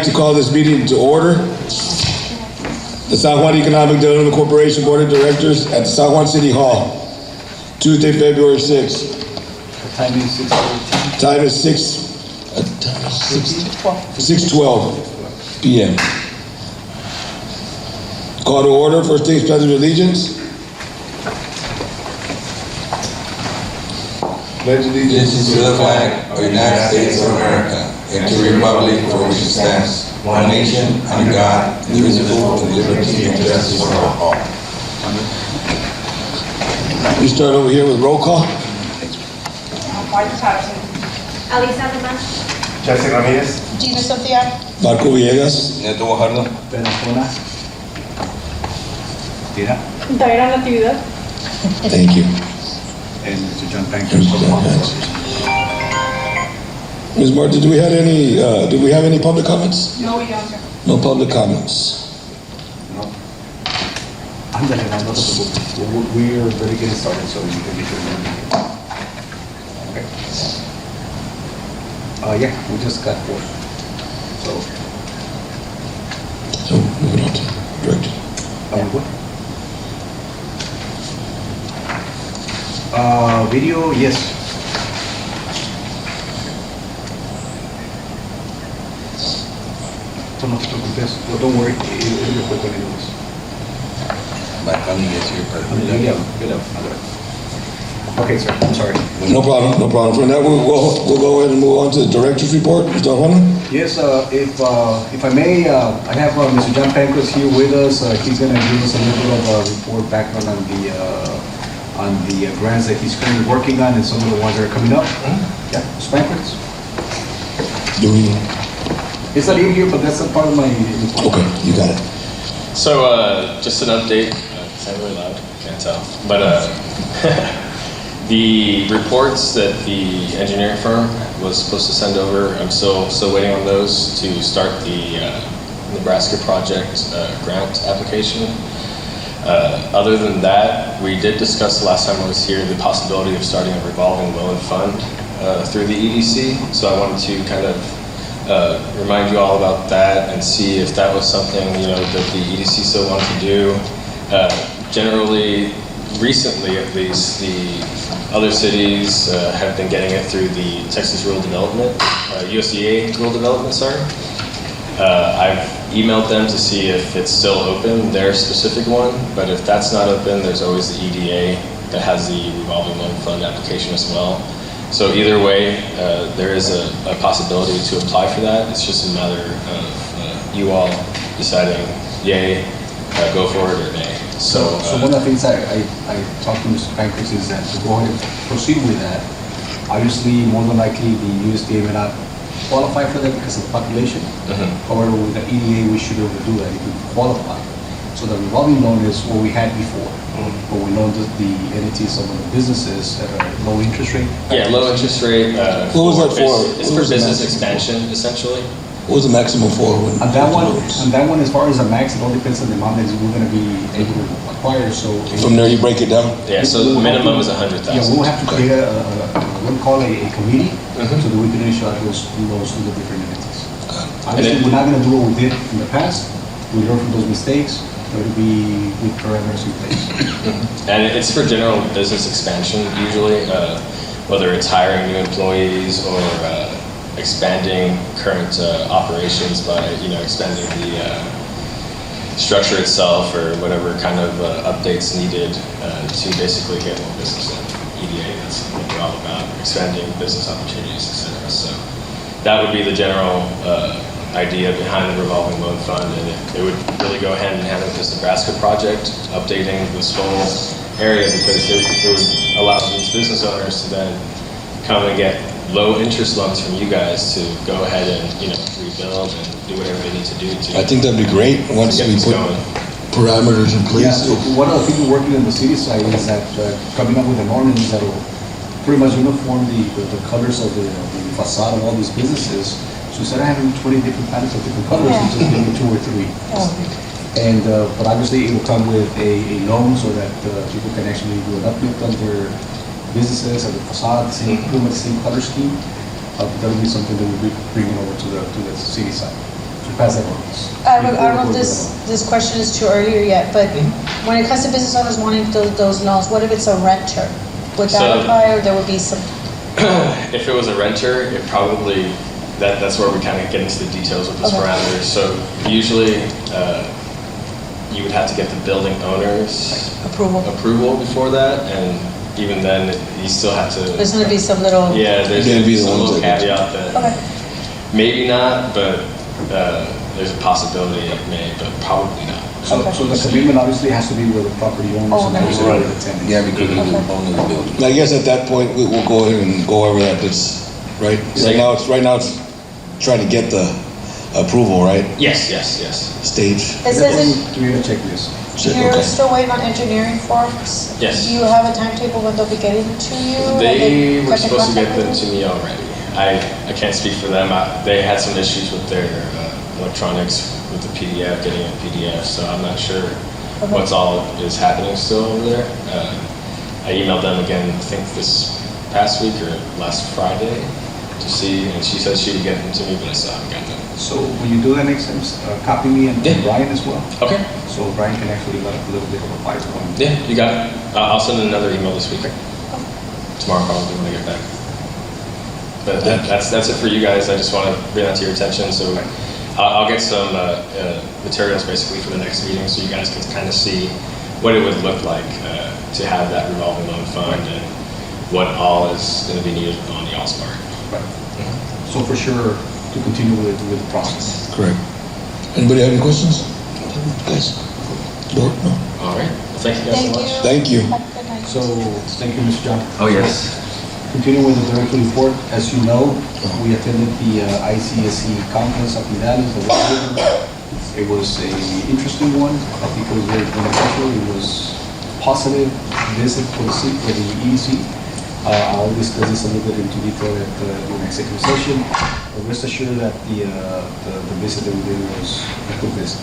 like to call this meeting to order. The San Juan Economic Development Corporation Board of Directors at the San Juan City Hall, Tuesday, February 6th. The time is 6:14. Time is 6:12 p.m. Call to order. First things, pledge of allegiance. Pledge Allegiance to the flag of the United States of America and to the republic for which it stands, one nation, under God, indivisible, with liberty and justice for all. We start over here with roll call. Marcos absent. Alisa Román. Jesse Ramirez. Gina Sofia. Marco Villegas. Neto Guajardo. Penacona. Tira. Daira Natividad. Thank you. And Mr. John Banker. Ms. Martin, do we have any public comments? No, we don't, sir. No public comments. No. Ándale, no te preocupes. We're ready to get started, so we can be sure. Okay. Yeah, we just got 4. So moving on to director. What? Video, yes. So no te preocupes. Well, don't worry. It'll be quick when it is. By coming is your part. Okay, sir. I'm sorry. No problem. From that, we'll go ahead and move on to the director's report. Mr. Juan? Yes, if I may, I have Mr. John Pancos here with us. He's going to give us a little bit of a report background on the grants that he's currently working on and some of the ones that are coming up. Yeah, Mr. Pancos. It's not in here, but that's a part of my report. Okay, you got it. So, just an update. It's not really loud, can't tell. But the reports that the engineering firm was supposed to send over, I'm still waiting on those to start the Nebraska project grant application. Other than that, we did discuss the last time I was here the possibility of starting a revolving loan fund through the EDC. So I wanted to kind of remind you all about that and see if that was something that the EDC still wanted to do. Generally, recently at least, the other cities have been getting it through the Texas Rural Development, USDA Rural Development, sorry. I've emailed them to see if it's still open, their specific one, but if that's not open, there's always the EDA that has the revolving loan fund application as well. So either way, there is a possibility to apply for that. It's just a matter of you all deciding yay, go for it, or nay. So one of the things I talked to Mr. Pancos is that to go ahead and proceed with that, obviously more than likely the USDA may not qualify for that because of the population. However, with the EDA, we should be able to do that if we qualify. So the revolving loan is what we had before, but we loaned the entities of the businesses at a low interest rate. Yeah, low interest rate. What was that for? It's for business expansion, essentially. What was the maximum for? On that one, as far as the max, it all depends on the amount that we're going to be able to acquire. So From there, you break it down? Yeah, so the minimum is 100,000. Yeah, we'll have to create we'll call a committee so that we can issue out those to the different entities. Obviously, we're not going to do what we did in the past. We learn from those mistakes. It will be with parameters in place. And it's for general business expansion usually, whether it's hiring new employees or expanding current operations by expanding the structure itself or whatever kind of updates needed to basically get more business in. EDA, that's what we're all about, expanding business opportunities, etc. So that would be the general idea behind the revolving loan fund, and it would really go hand in hand with this Nebraska project, updating this whole area, because it would allow these business owners to then come and get low interest loans from you guys to go ahead and rebuild and do whatever they need to do to. I think that'd be great once we put parameters in place. Yeah, so one of the things we're working on the city side is that coming up with an ordinance that will pretty much uniform the colors of the facade of all these businesses. So instead of having 20 different panels of different colors, we just give you 2 or 3. And but obviously it will come with a loan so that people can actually do an uplift on their businesses and the facade, pretty much the same color scheme. That will be something that we'll be bringing over to the city side. So pass that ordinance. I don't know if this question is too early or yet, but when it comes to business owners wanting those loans, what if it's a renter? Would that So- apply, or there would be some? If it was a renter, it probably, that's where we kind of get into the details with those Okay. parameters. So usually, you would have to get the building owner's approval before that, and even then, you still have to. There's gonna be some little. Yeah, there's They're gonna be the some ones little that- caveat that Okay. maybe not, but there's a possibility it may, but probably not. So the commitment obviously has to be with the property owners and Owner. obviously with the tenants. Yeah, because of the owner of the building. And I guess at that point, we'll go ahead and go over that, it's, right? Right now it's trying to get the approval, right? Yes. Stage. It says it, Doing a checklist. you're Okay. still waiting on engineering forms? Yes. Do you have a timetable when they'll be getting to you? Have They were got in supposed to get contact them with to you? me already. I can't speak for them. They had some issues with their electronics, with the PDF, getting a PDF, so I'm not sure what's all is happening still over there. I emailed them again, I think this past week or last Friday, to see, and she said she would get them to me, but I still haven't gotten them. So when you do that next time, copy me and Yeah. Brian as well. Okay. So Brian can actually let a little bit of a fire on. Yeah, you got it. I'll send another email this week. Tomorrow probably when I get back. But that's it for you guys. I just want to bring that to your attention. So I'll get some materials basically for the next meeting so you guys can kind of see what it would look like to have that revolving loan fund and what all is going to be needed on y'all's part. Right. So for sure, to continue with the process. Correct. Anybody have any questions? Guys? No? All right. Well, thank you guys so much. Thank you. Have a good night. So, thank you, Mr. John. Oh, yes. Continuing with the director report, as you know, we attended the ICSC conference up in Dallas. It was an interesting one. I think it was very beneficial. It was positive visit for the EDC. I'll discuss this a little bit into detail at the executive session. But rest assured that the visit that we did was a good visit.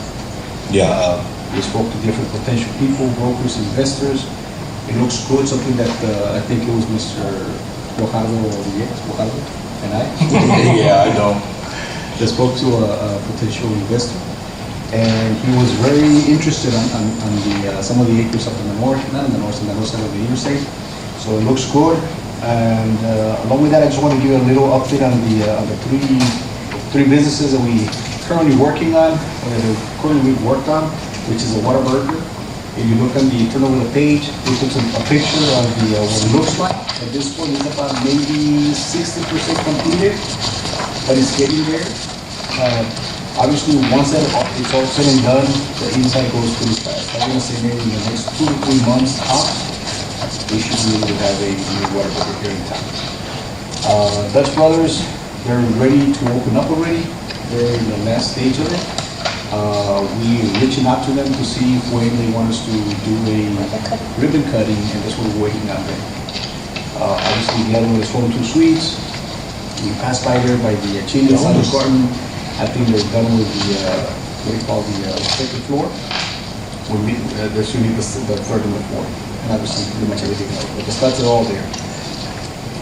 Yeah. We spoke to different potential people, brokers, investors. It looks good, something that I think it was Mr. Guajardo and I. Yeah, I know. That spoke to a potential investor. And he was very interested on some of the acres up in the north, not in the north, in the north side of the interstate. So it looks good. And along with that, I just want to give you a little update on the three businesses that we currently working on, or that currently we've worked on, which is a Whataburger. If you look on turn over the page, we took a picture of what it looks like. At this point, it's about maybe 60% completed, but it's getting there. Obviously, once that it's all said and done, the inside goes pretty fast. I'm gonna say maybe in the next 2 to 3 months tops, we should be able to have a new Whataburger here in town. Dutch Brothers, they're ready to open up already. They're in the last stage of it. We're reaching out to them to see if they want us to do a ribbon cutting, and that's what we're waiting on there. Obviously, the other one is 42 Suites. We passed by there by the Chile Salad Garden. I think they're done with what do you call the second floor. They're still need the third and the fourth, and obviously pretty much everything else. But the studs are all there.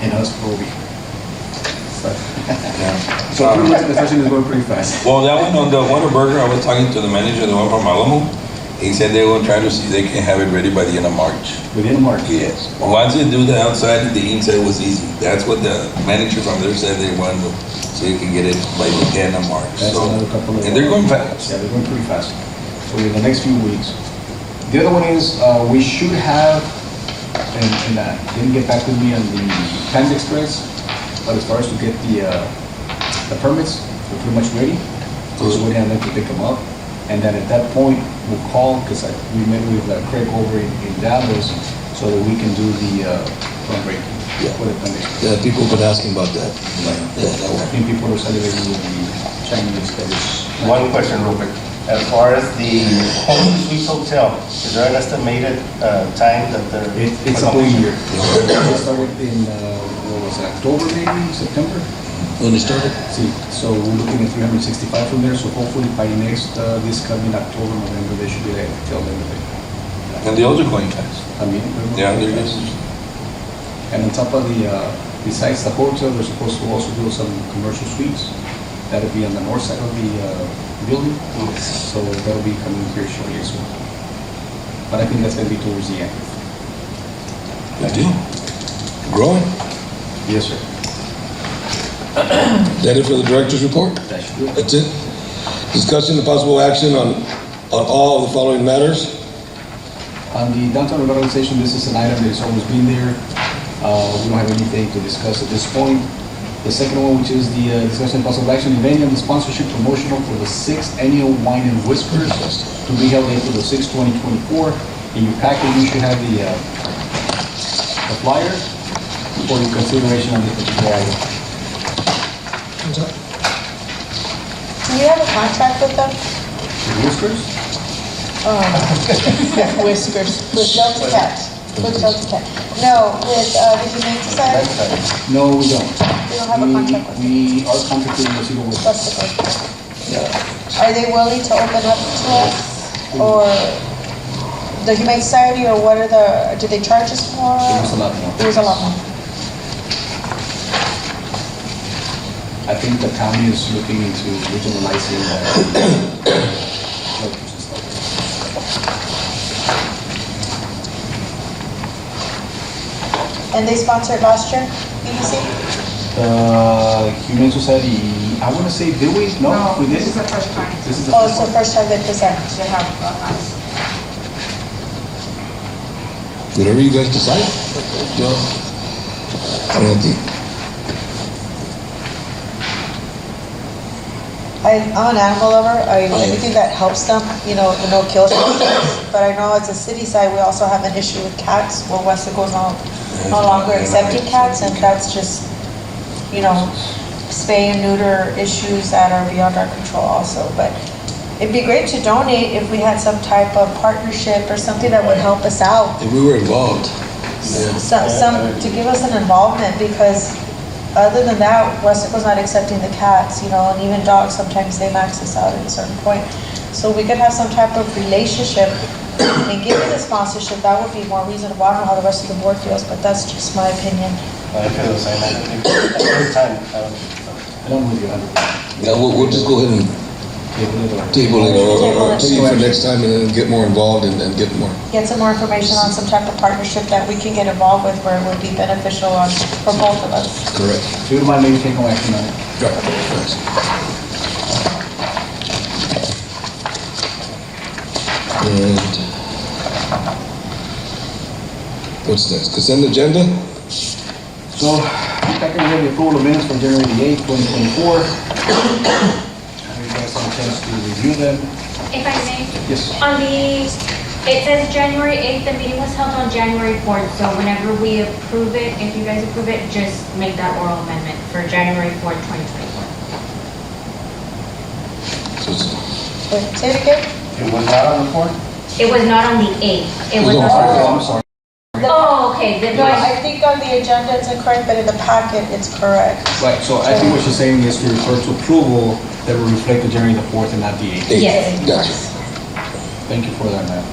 And us probably. So pretty much the session is going pretty fast. Well, that one on the Whataburger, I was talking to the manager, the one from Alamo. He said they will try to see if they can have it ready by the end of March. Within March. Yes. Once they do the outside, the inside was easy. That's what the manager from there said they wanted to, so you can get it by the end of March. That's So, another couple of. and they're going fast. Yeah, they're going pretty fast. So in the next few weeks. The other one is, we should have, and didn't get back with me on the Panda Express, but as far as to get the permits, we're pretty much ready. So we're waiting on them to pick them up. And then at that point, we'll call, because we met with Craig over in Dallas, so that we can do the groundbreaking for the Panda Express. Yeah, people have been asking about that. Yeah, that I one. think people are celebrating with the Chinese that is. One question real quick. As far as the Home Suites Hotel, is there an estimated time that they're? It's a whole year. It started in, what was it, October maybe, September? When they started? See, so we're looking at 365 from there, so hopefully by this coming October, November, they should be there till the end of it. And the others are going fast. I mean, Yeah, they're just, and on top of besides the hotel, they're supposed to also do some commercial suites. That'll be on the north side of the building, so that'll be coming here shortly as well. But I think that's gonna be towards the end. Good deal. Growing. Yes, sir. That it for the director's report? That should do it. That's it. Discussion and possible action on all of the following matters. On the downtown revitalization, this is an item that's always been there. We don't have anything to discuss at this point. The second one, which is the discussion and possible action, if any, on the sponsorship promotional for the 6th annual Wine and Whispers to be held April the 6th, 2024. In your packet, you should have the flyer for your consideration on this particular item. Do you have a contract with them? The Whispers? Whiskers, with Delta Cat, with Delta Cat. No, with the Humane Society, No, we don't. we don't have a contract with them. We are contracted with Cedar Woods. That's the good. Are they willing to open up to us, or the Humane Society, or what are the, do they charge us more? It was a lot more. It was a lot more. I think the county is looking into regionalizing And they sponsored last year, EDC? The Humane Society, I want to say, did we? No, we This didn't. is the first time This is the Oh, first it's the one. first time they present. they have us. Whatever you guys decide. I don't think. I'm an animal lover. Anything that helps them, the no kill signs. But I know as a city side, we also have an issue with cats, where Wesco's no longer accepting cats, and that's just, spay and neuter issues that are beyond our control also. But it'd be great to donate if we had some type of partnership or something that would help us out. If we were involved. To give us an involvement, because other than that, Wesco's not accepting the cats, and even dogs, sometimes they max us out at a certain point. So we could have some type of relationship and give it a sponsorship, that would be more reasonable. I don't know how the rest of the board feels, but that's just my opinion. I feel the same. I think every time. And I'm with you, 100%. Yeah, we'll just go ahead and table it or take it for next time and then get more involved and get more. Get some more information on some type of partnership that we can get involved with, where it would be beneficial for both of us. Correct. So you don't mind maybe taking action on it? Right. Thanks. And what's next? Consent agenda? So, back in the approval of minutes from January the 8th, 2024. Have you guys had a chance to review them? If I may, Yes. on the, it says January 8th, the meeting was held on January 4th, so whenever we approve it, if you guys approve it, just make that oral amendment for January 4th, 2024. Wait, say it again? It was not on the board? It was not on the 8th, it was It was on. Oh, I'm sorry. Oh, okay, then No, I think on the agenda it's incorrect, but in the packet it's correct. Right, so I think what she's saying is to refer to approval that will reflect the January the 4th and not the 8th. Yes. Gotcha. Thank you for that, ma'am.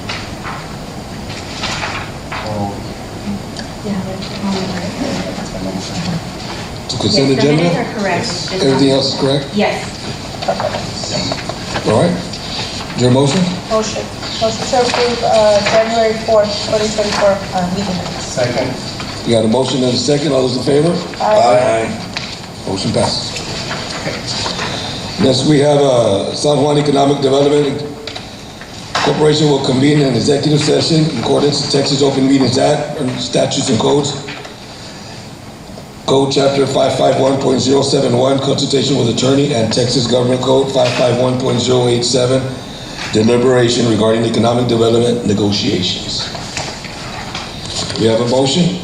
So consent Yes, the agenda? minutes are correct. It's just Everything not- else is correct? Yes. All right. Is there a motion? Motion to approve January 4th, 2024 meeting minutes. Second. You got a motion and a second. All those in favor? Aye. Motion passes. Next, we have San Juan Economic Development Corporation will convene an executive session in accordance with Texas Open Meetings Act and statutes and codes. Code Chapter 551.071, consultation with attorney, and Texas Government Code 551.087, deliberation regarding economic development negotiations. We have a motion.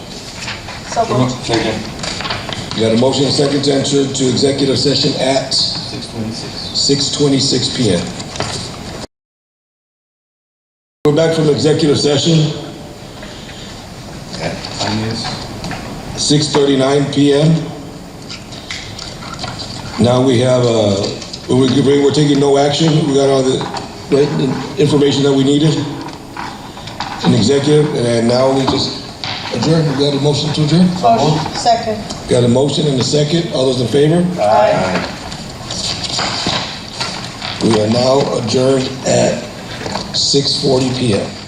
So moved. You got a motion and a second to enter to executive session at 6:26. 6:26 p.m. We're back from executive session at Time is 6:39 p.m. Now we have, we're taking no action. We got all the information that we needed in executive, and now we just adjourn. We got a motion to adjourn? Motion, second. Got a motion and a second. All those in favor? Aye. We are now adjourned at 6:40 PM.